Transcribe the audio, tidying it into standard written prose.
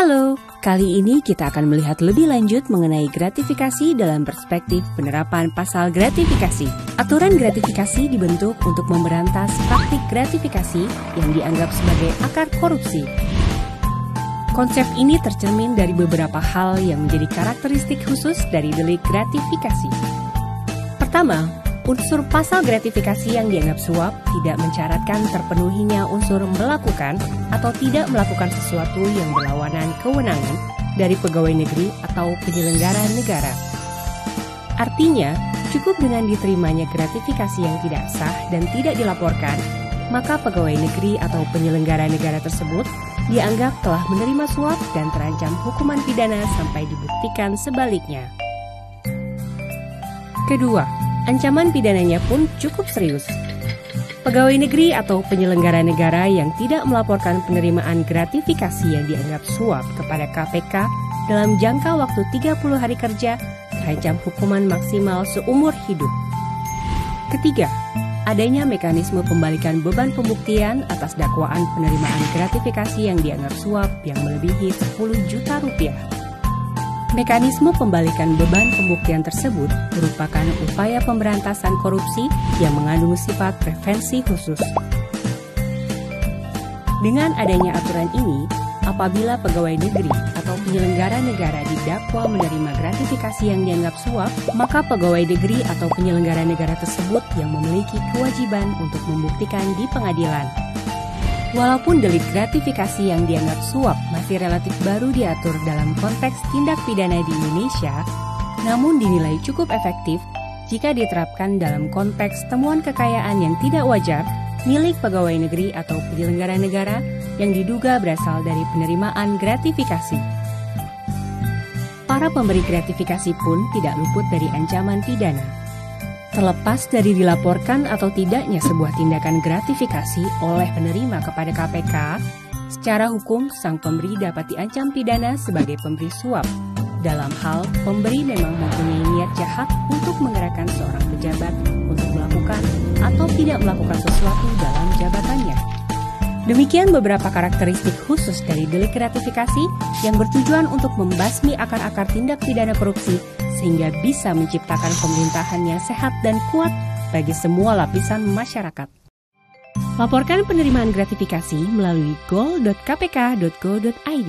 Halo, kali ini kita akan melihat lebih lanjut mengenai gratifikasi dalam perspektif penerapan pasal gratifikasi. Aturan gratifikasi dibentuk untuk memberantas praktik gratifikasi yang dianggap sebagai akar korupsi. Konsep ini tercermin dari beberapa hal yang menjadi karakteristik khusus dari delik gratifikasi. Pertama, unsur pasal gratifikasi yang dianggap suap tidak mencaratkan terpenuhinya unsur melakukan atau tidak melakukan sesuatu yang berlawanan kewenangan dari pegawai negeri atau penyelenggara negara. Artinya, cukup dengan diterimanya gratifikasi yang tidak sah dan tidak dilaporkan, maka pegawai negeri atau penyelenggara negara tersebut dianggap telah menerima suap dan terancam hukuman pidana sampai dibuktikan sebaliknya. Kedua, ancaman pidananya pun cukup serius. Pegawai negeri atau penyelenggara negara yang tidak melaporkan penerimaan gratifikasi yang dianggap suap kepada KPK dalam jangka waktu 30 hari kerja terancam hukuman maksimal seumur hidup. Ketiga, adanya mekanisme pembalikan beban pembuktian atas dakwaan penerimaan gratifikasi yang dianggap suap yang melebihi 10 juta rupiah. Mekanisme pembalikan beban pembuktian tersebut merupakan upaya pemberantasan korupsi yang mengandung sifat prevensi khusus. Dengan adanya aturan ini, apabila pegawai negeri atau penyelenggara negara didakwa menerima gratifikasi yang dianggap suap, maka pegawai negeri atau penyelenggara negara tersebut yang memiliki kewajiban untuk membuktikan di pengadilan. Walaupun delik gratifikasi yang dianggap suap masih relatif baru diatur dalam konteks tindak pidana di Indonesia, namun dinilai cukup efektif jika diterapkan dalam konteks temuan kekayaan yang tidak wajar milik pegawai negeri atau penyelenggara negara yang diduga berasal dari penerimaan gratifikasi. Para pemberi gratifikasi pun tidak luput dari ancaman pidana. Terlepas dari dilaporkan atau tidaknya sebuah tindakan gratifikasi oleh penerima kepada KPK, secara hukum sang pemberi dapat diancam pidana sebagai pemberi suap. Dalam hal pemberi memang mempunyai niat jahat untuk menggerakkan seorang pejabat untuk melakukan atau tidak melakukan sesuatu dalam jabatannya. Demikian beberapa karakteristik khusus dari delik gratifikasi yang bertujuan untuk membasmi akar-akar tindak pidana korupsi sehingga bisa menciptakan pemerintahan yang sehat dan kuat bagi semua lapisan masyarakat. Laporkan penerimaan gratifikasi melalui gol.kpk.go.id.